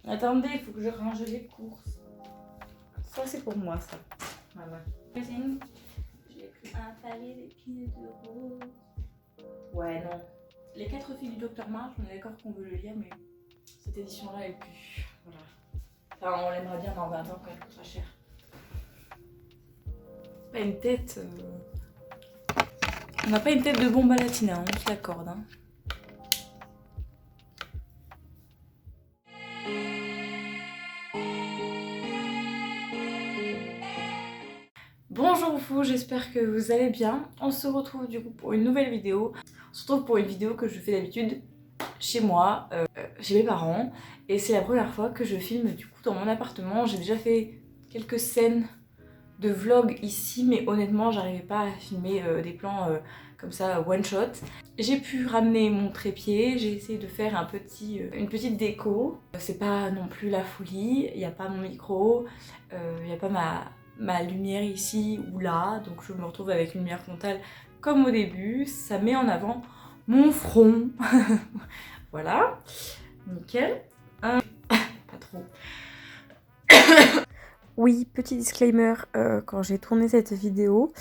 Attendez, il faut que je range les courses. Ça, c'est pour moi, ça. Voilà. J'ai pris un palet d'épines de rose. Ouais, non. Les 4 filles du Docteur March, on est d'accord qu'on veut le lire, mais cette édition-là est plus. Voilà. Enfin, on l'aimera bien dans 20 ans quand elle coûtera cher. C'est pas une tête. On n'a pas une tête de bombe à latina, on se l'accorde. Hein. Bonjour vous, j'espère que vous allez bien. On se retrouve du coup pour une nouvelle vidéo. On se retrouve pour une vidéo que je fais d'habitude chez moi, chez mes parents. Et c'est la première fois que je filme du coup dans mon appartement. J'ai déjà fait quelques scènes de vlog ici, mais honnêtement j'arrivais pas à filmer des plans comme ça one shot. J'ai pu ramener mon trépied, j'ai essayé de faire une petite déco. C'est pas non plus la folie, il n'y a pas mon micro, il n'y a pas ma lumière ici ou là, donc je me retrouve avec une lumière frontale comme au début. Ça met en avant mon front. Voilà, nickel. Pas trop. Oui, petit disclaimer, quand j'ai tourné cette vidéo,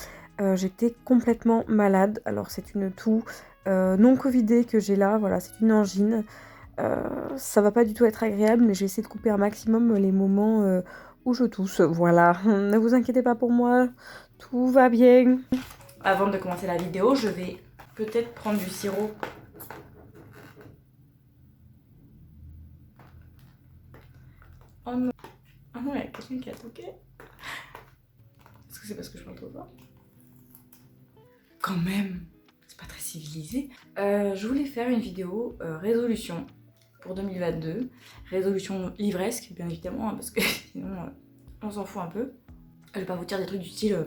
j'étais complètement malade. Alors c'est une toux non covidée que j'ai là, voilà, c'est une angine. Ça va pas du tout être agréable, mais j'ai essayé de couper un maximum les moments où je tousse. Voilà, ne vous inquiétez pas pour moi, tout va bien. Avant de commencer la vidéo, je vais peut-être prendre du sirop. Oh non, ah non, il y a quelqu'un qui a toqué. Est-ce que c'est parce que je parle trop fort? Quand même, c'est pas très civilisé. Je voulais faire une vidéo résolution pour 2022. Résolution livresque, bien évidemment, hein, parce que sinon on s'en fout un peu. Je vais pas vous dire des trucs du style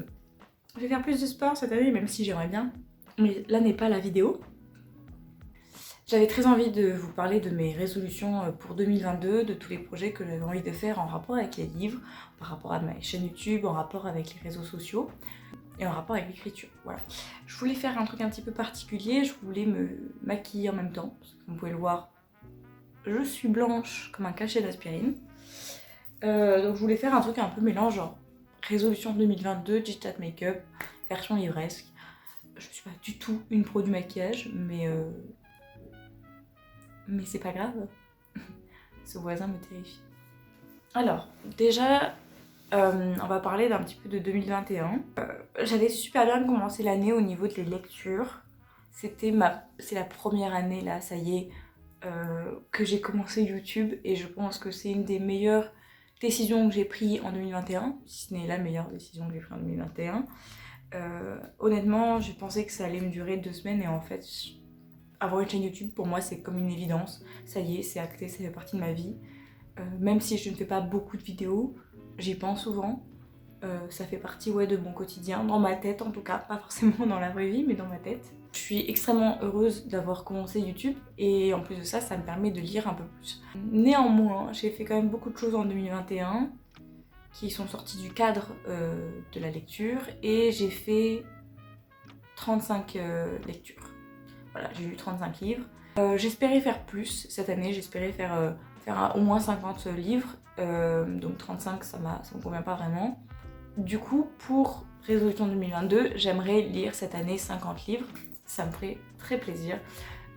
je vais faire plus de sport cette année, même si j'aimerais bien. Mais là n'est pas la vidéo. J'avais très envie de vous parler de mes résolutions pour 2022, de tous les projets que j'avais envie de faire en rapport avec les livres, par rapport à ma chaîne YouTube, en rapport avec les réseaux sociaux et en rapport avec l'écriture. Voilà. Je voulais faire un truc un petit peu particulier, je voulais me maquiller en même temps, parce que comme vous pouvez le voir, je suis blanche comme un cachet d'aspirine. Donc je voulais faire un truc un peu mélange, genre résolution 2022, digital make-up, version livresque. Je suis pas du tout une pro du maquillage, mais c'est pas grave. Ce voisin me terrifie. Alors, déjà, on va parler d'un petit peu de 2021. J'avais super bien commencé l'année au niveau des lectures. C'est la première année là, ça y est, que j'ai commencé YouTube et je pense que c'est une des meilleures décisions que j'ai prises en 2021, si ce n'est la meilleure décision que j'ai prise en 2021. Honnêtement, je pensais que ça allait me durer 2 semaines et en fait, avoir une chaîne YouTube pour moi c'est comme une évidence. Ça y est, c'est acté, ça fait partie de ma vie. Même si je ne fais pas beaucoup de vidéos, j'y pense souvent. Ça fait partie de mon quotidien, dans ma tête en tout cas, pas forcément dans la vraie vie, mais dans ma tête. Je suis extrêmement heureuse d'avoir commencé YouTube et en plus de ça, ça me permet de lire un peu plus. Néanmoins, j'ai fait quand même beaucoup de choses en 2021 qui sont sorties du cadre de la lecture et j'ai fait 35 lectures. Voilà, j'ai lu 35 livres. J'espérais faire plus cette année, j'espérais faire au moins 50 livres, donc 35 ça me convient pas vraiment. Du coup, pour résolution 2022, j'aimerais lire cette année 50 livres, ça me ferait très plaisir.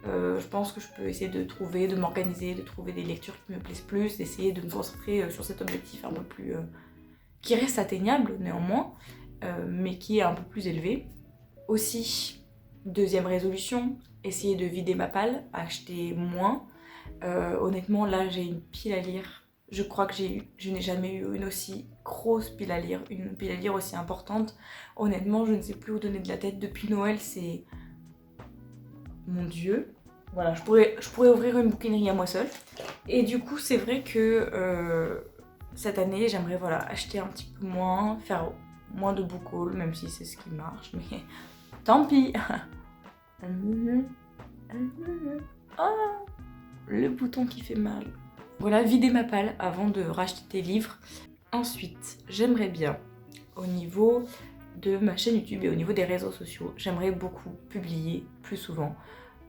Je pense que je peux essayer de m'organiser, de trouver des lectures qui me plaisent plus, d'essayer de me concentrer sur cet objectif un peu plus... qui reste atteignable néanmoins, mais qui est un peu plus élevé. Aussi, deuxième résolution, essayer de vider ma palle, acheter moins. Honnêtement, là j'ai une pile à lire. Je crois que je n'ai jamais eu une aussi grosse pile à lire, une pile à lire aussi importante. Honnêtement, je ne sais plus où donner de la tête. Depuis Noël, c'est... Mon Dieu. Voilà, je pourrais ouvrir une bouquinerie à moi seule. Et du coup, c'est vrai que cette année, j'aimerais acheter un petit peu moins, faire moins de book haul, même si c'est ce qui marche, mais tant pis. Oh, le bouton qui fait mal. Voilà, vider ma palle avant de racheter des livres. Ensuite, j'aimerais bien, au niveau de ma chaîne YouTube et au niveau des réseaux sociaux, j'aimerais beaucoup publier plus souvent.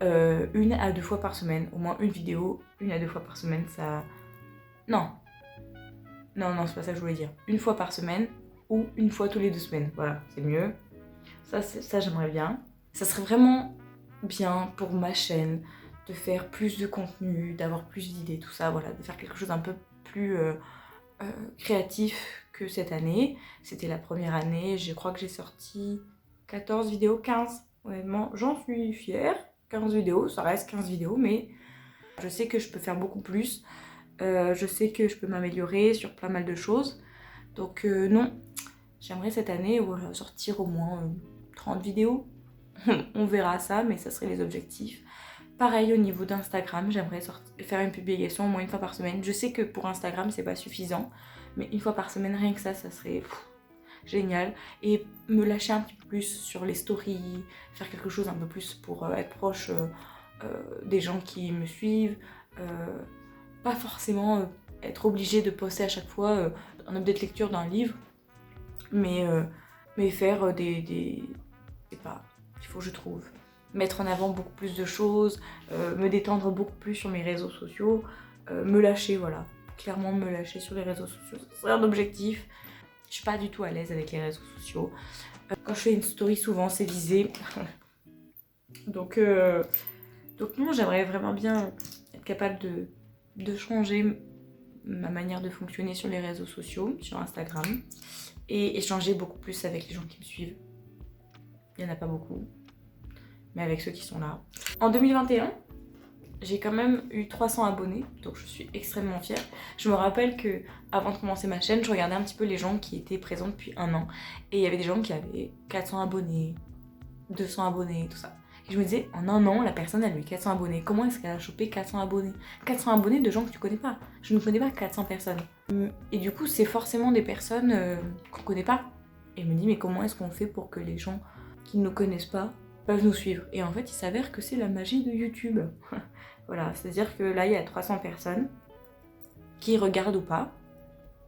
1 à 2 fois par semaine, au moins une vidéo, 1 à 2 fois par semaine, ça Non. Non, c'est pas ça que je voulais dire. Une fois par semaine ou une fois tous les 2 semaines. Voilà, c'est mieux. Ça j'aimerais bien. Ça serait vraiment bien pour ma chaîne de faire plus de contenu, d'avoir plus d'idées, tout ça, voilà, de faire quelque chose un peu plus créatif que cette année. C'était la première année, je crois que j'ai sorti 14 vidéos, 15. Honnêtement, j'en suis fière. 15 vidéos, ça reste 15 vidéos, mais je sais que je peux faire beaucoup plus. Je sais que je peux m'améliorer sur pas mal de choses. Donc non, j'aimerais cette année voilà, sortir au moins 30 vidéos. On verra ça, mais ça serait les objectifs. Pareil au niveau d'Instagram, j'aimerais faire une publication au moins une fois par semaine. Je sais que pour Instagram c'est pas suffisant, mais une fois par semaine, rien que ça serait génial. Et me lâcher un petit peu plus sur les stories, faire quelque chose un peu plus pour être proche des gens qui me suivent. Pas forcément être obligée de poster à chaque fois un update lecture d'un livre, mais faire des... Je sais pas, il faut que je trouve. Mettre en avant beaucoup plus de choses, me détendre beaucoup plus sur mes réseaux sociaux, me lâcher, voilà. Clairement me lâcher sur les réseaux sociaux, c'est un objectif. Je suis pas du tout à l'aise avec les réseaux sociaux. Quand je fais une story, souvent c'est visé. donc non, j'aimerais vraiment bien être capable de changer ma manière de fonctionner sur les réseaux sociaux, sur Instagram, et échanger beaucoup plus avec les gens qui me suivent. Il n'y en a pas beaucoup, mais avec ceux qui sont là. En 2021, j'ai quand même eu 300 abonnés, donc je suis extrêmement fière. Je me rappelle que avant de commencer ma chaîne, je regardais un petit peu les gens qui étaient présents depuis 1 an, et il y avait des gens qui avaient 400 abonnés, 200 abonnés, tout ça. Et je me disais, en 1 an, la personne elle a eu 400 abonnés. Comment est-ce qu'elle a chopé 400 abonnés? 400 abonnés de gens que tu connais pas. Je ne connais pas 400 personnes. Et du coup, c'est forcément des personnes qu'on connaît pas. Et je me dis, mais comment est-ce qu'on fait pour que les gens qui ne nous connaissent pas peuvent nous suivre? Et en fait, il s'avère que c'est la magie de YouTube. Voilà, c'est-à-dire que là, il y a 300 personnes qui regardent ou pas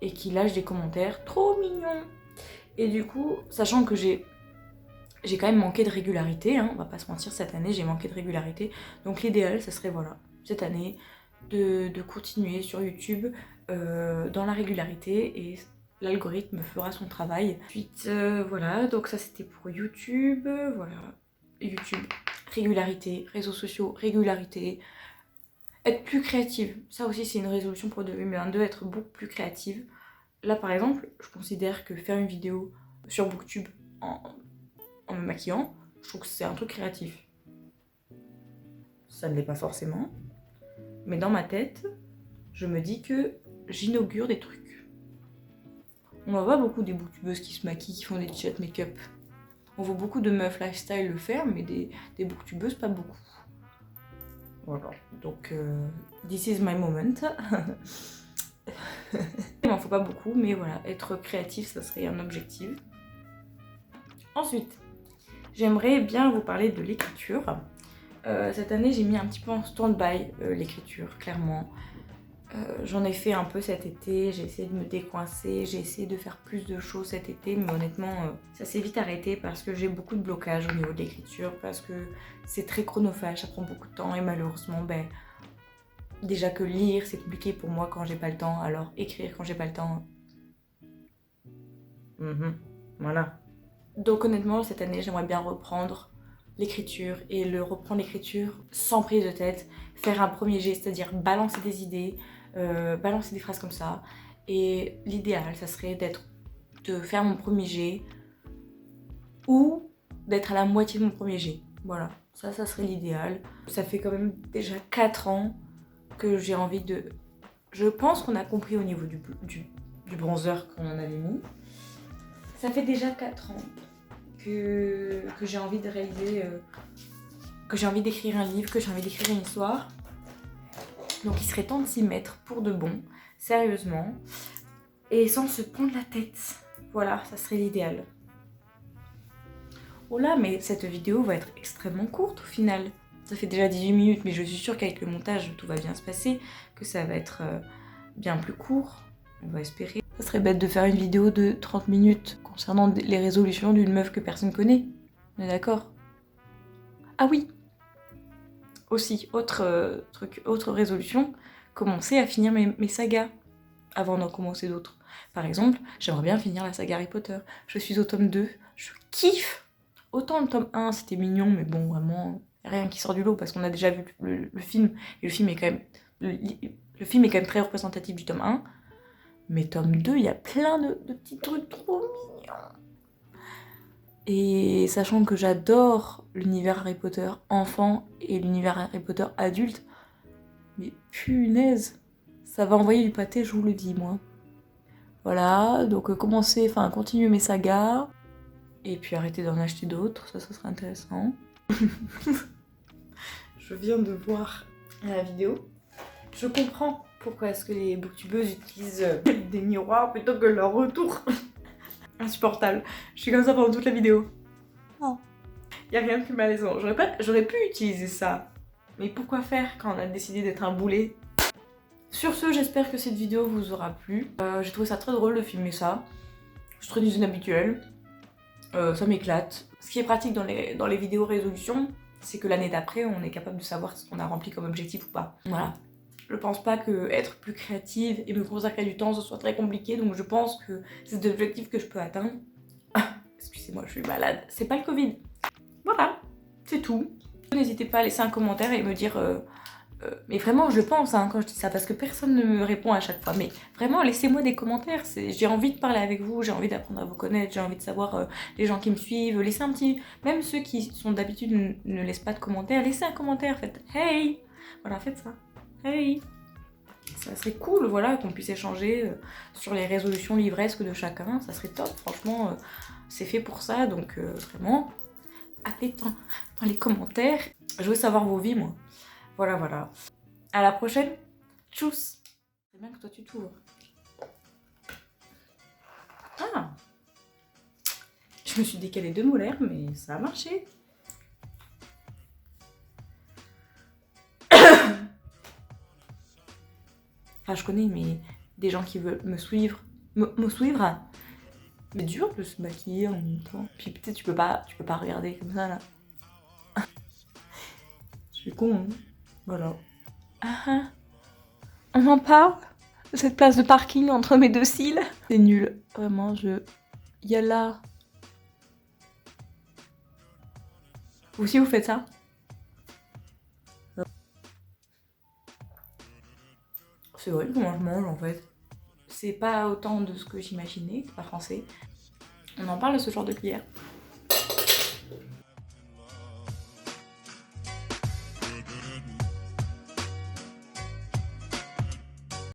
et qui lâchent des commentaires trop mignons. Et du coup, sachant que j'ai quand même manqué de régularité, hein, on va pas se mentir, cette année j'ai manqué de régularité. Donc l'idéal, ça serait voilà, cette année, de continuer sur YouTube dans la régularité et l'algorithme fera son travail. Ensuite, voilà, donc ça c'était pour YouTube, voilà, YouTube, régularité, réseaux sociaux, régularité. Être plus créative, ça aussi c'est une résolution pour 2022, être beaucoup plus créative. Là par exemple, je considère que faire une vidéo sur Booktube en me maquillant, je trouve que c'est un truc créatif. Ça ne l'est pas forcément, mais dans ma tête, je me dis que j'inaugure des trucs. On en voit beaucoup des booktubeuses qui se maquillent, qui font des t-shirts make-up. On voit beaucoup de meufs lifestyle le faire, mais des booktubeuses, pas beaucoup. Voilà, donc this is my moment. Il m'en faut pas beaucoup, mais voilà, être créatif, ça serait un objectif. Ensuite, j'aimerais bien vous parler de l'écriture. Cette année, j'ai mis un petit peu en stand-by l'écriture, clairement. J'en ai fait un peu cet été, j'ai essayé de me décoincer, j'ai essayé de faire plus de choses cet été, mais honnêtement, ça s'est vite arrêté parce que j'ai beaucoup de blocages au niveau de l'écriture, parce que c'est très chronophage, ça prend beaucoup de temps et malheureusement, ben, déjà que lire, c'est compliqué pour moi quand j'ai pas le temps, alors écrire quand j'ai pas le temps... Voilà. Donc honnêtement, cette année, j'aimerais bien reprendre l'écriture et reprendre l'écriture sans prise de tête, faire un premier jet, c'est-à-dire balancer des idées, balancer des phrases comme ça. Et l'idéal, ça serait de faire mon premier jet ou d'être à la moitié de mon premier jet. Voilà, ça serait l'idéal. Ça fait quand même déjà 4 ans que j'ai envie de... Je pense qu'on a compris au niveau du bronzer qu'on en avait mis. Ça fait déjà 4 ans que j'ai envie de réaliser, que j'ai envie d'écrire un livre, que j'ai envie d'écrire une histoire. Donc il serait temps de s'y mettre pour de bon, sérieusement, et sans se prendre la tête. Voilà, ça serait l'idéal. Oh là, mais cette vidéo va être extrêmement courte au final. Ça fait déjà 18 minutes, mais je suis sûre qu'avec le montage, tout va bien se passer, que ça va être bien plus court, on va espérer. Ça serait bête de faire une vidéo de 30 minutes concernant les résolutions d'une meuf que personne connaît. On est d'accord? Ah oui! Aussi, autre résolution, commencer à finir mes sagas. avant d'en commencer d'autres. Par exemple, j'aimerais bien finir la saga Harry Potter. Je suis au tome 2, je kiffe. Autant le tome 1 c'était mignon, mais bon, vraiment, rien qui sort du lot parce qu'on a déjà vu le film, et le film est quand même. Le film est quand même très représentatif du tome 1. Mais tome 2, il y a plein de petits trucs trop mignons. Et sachant que j'adore l'univers Harry Potter enfant et l'univers Harry Potter adulte, mais punaise, ça va envoyer du pâté, je vous le dis, moi. Voilà, donc continuer mes sagas, et puis arrêter d'en acheter d'autres, ça serait intéressant. Je viens de voir la vidéo. Je comprends pourquoi est-ce que les booktubeuses utilisent des miroirs plutôt que leur retour. Insupportable. Je suis comme ça pendant toute la vidéo. Oh. Y a rien de plus malaisant. J'aurais pu utiliser ça. Mais pourquoi faire quand on a décidé d'être un boulet? Sur ce, j'espère que cette vidéo vous aura plu. J'ai trouvé ça très drôle de filmer ça. Je suis très inhabituelle. Ça m'éclate. Ce qui est pratique dans les vidéos résolutions, c'est que l'année d'après, on est capable de savoir ce qu'on a rempli comme objectif ou pas. Voilà. Je pense pas que être plus créative et me consacrer du temps, ce soit très compliqué, donc je pense que c'est des objectifs que je peux atteindre. Excusez-moi, je suis malade. C'est pas le Covid. Voilà, c'est tout. N'hésitez pas à laisser un commentaire et me dire... mais vraiment, je le pense hein, quand je dis ça, parce que personne ne me répond à chaque fois. Mais vraiment, laissez-moi des commentaires. J'ai envie de parler avec vous, j'ai envie d'apprendre à vous connaître, j'ai envie de savoir les gens qui me suivent. Laissez un petit... Même ceux qui sont d'habitude ne laissent pas de commentaires, laissez un commentaire, faites « Hey !» Voilà, faites ça. Hey! Ça serait cool, voilà, qu'on puisse échanger sur les résolutions livresques de chacun. Ça serait top, franchement, c'est fait pour ça. Donc vraiment, appelez dans les commentaires. Je veux savoir vos vies, moi. Voilà, voilà. À la prochaine. Tchuss! C'est bien que toi tu t'ouvres. Ah! Je me suis décalé 2 molaires, mais ça a marché. Enfin, je connais, mais des gens qui veulent me suivre. Me suivre? Mais dur de se maquiller en même temps. Puis peut-être tu peux pas regarder comme ça, là. Je suis con, hein. Voilà. On en parle? Cette place de parking entre mes deux cils? C'est nul. Vraiment, Yalla. Vous aussi, vous faites ça? C'est vrai comment je mange, en fait. C'est pas autant de ce que j'imaginais, c'est pas français. On en parle de ce genre de cuillère.